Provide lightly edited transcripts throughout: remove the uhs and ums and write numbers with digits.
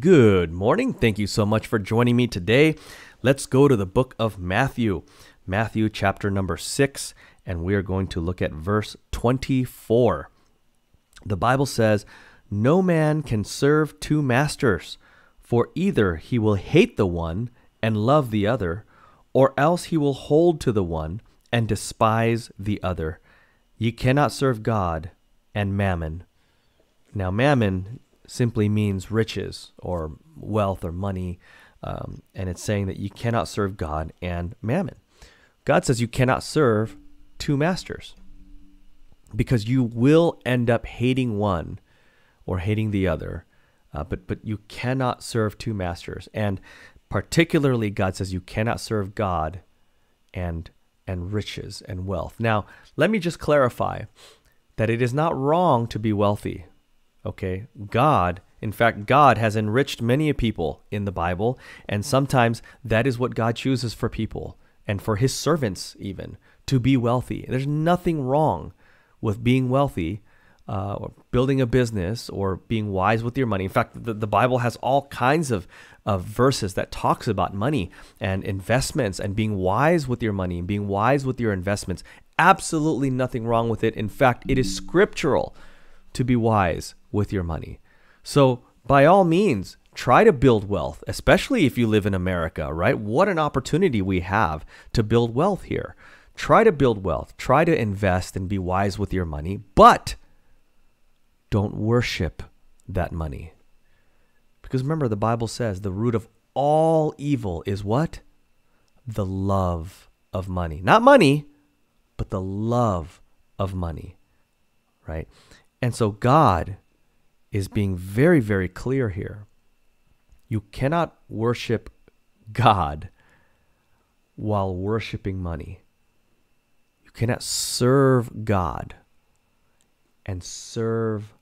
Good morning. Thank you so much for joining me today. Let's go to the book of Matthew, Matthew chapter number 6, and we are going to look at verse 24. The Bible says, "No man can serve two masters, for either he will hate the one and love the other, or else he will hold to the one and despise the other. Ye cannot serve God and mammon." Now, mammon simply means riches or wealth or money, and it's saying that you cannot serve God and mammon. God says you cannot serve two masters because you will end up hating one or hating the other, but you cannot serve two masters. And particularly, God says you cannot serve God and riches and wealth. Now, let me just clarify that it is not wrong to be wealthy. Okay, in fact, God has enriched many people in the Bible, and sometimes that is what God chooses for people and for his servants even, to be wealthy. There's nothing wrong with being wealthy, or building a business, or being wise with your money. In fact, the Bible has all kinds of verses that talks about money and investments and being wise with your money and being wise with your investments. Absolutely nothing wrong with it. In fact, it is scriptural to be wise with your money. So by all means, try to build wealth, especially if you live in America, right? What an opportunity we have to build wealth here. Try to build wealth, try to invest and be wise with your money, but don't worship that money. Because remember, the Bible says the root of all evil is what? The love of money. Not money, but the love of money, right? And so God is being very, very clear here. You cannot worship God while worshiping money. You cannot serve God and serve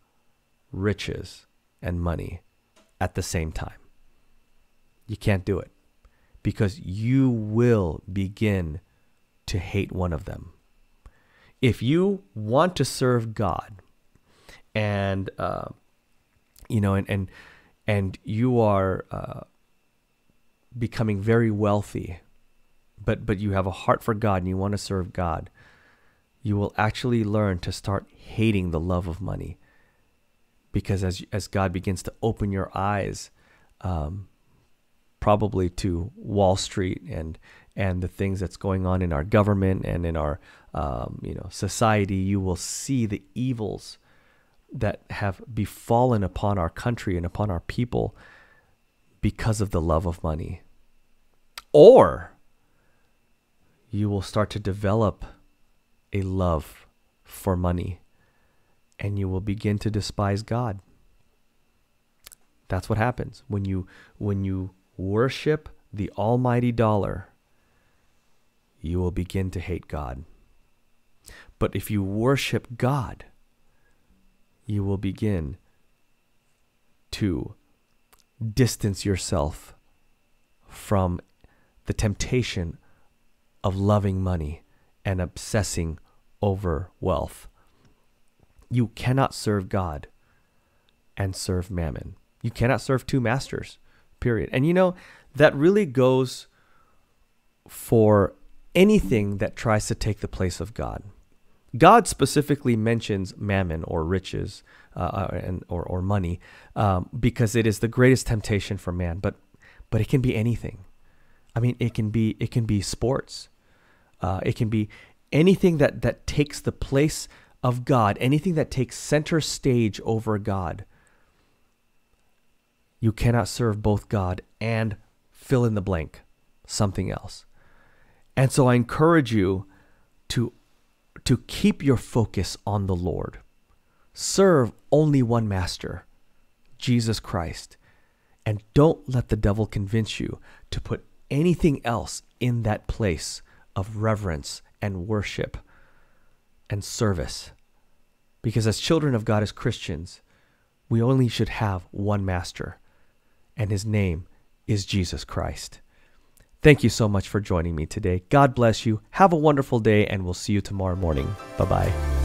riches and money at the same time. You can't do it because you will begin to hate one of them. If you want to serve God, and you are becoming very wealthy, but you have a heart for God and you want to serve God, you will actually learn to start hating the love of money, because as God begins to open your eyes, probably to Wall Street and the things that's going on in our government and in our society, you will see the evils that have befallen upon our country and upon our people because of the love of money. Or you will start to develop a love for money and you will begin to despise God. That's what happens when you worship the almighty dollar. You will begin to hate God. But if you worship God, you will begin to distance yourself from the temptation of loving money and obsessing over wealth. You cannot serve God and serve mammon. You cannot serve two masters, period. And that really goes for anything that tries to take the place of God. God specifically mentions mammon or riches or money because it is the greatest temptation for man. But it can be anything. I mean, it can be sports. It can be anything that takes the place of God. Anything that takes center stage over God. You cannot serve both God and fill in the blank, something else. And so I encourage you to keep your focus on the Lord. Serve only one master, Jesus Christ. And don't let the devil convince you to put anything else in that place of reverence and worship and service. Because as children of God, as Christians, we only should have one master, and his name is Jesus Christ. Thank you so much for joining me today. God bless you. Have a wonderful day, and we'll see you tomorrow morning. Bye-bye.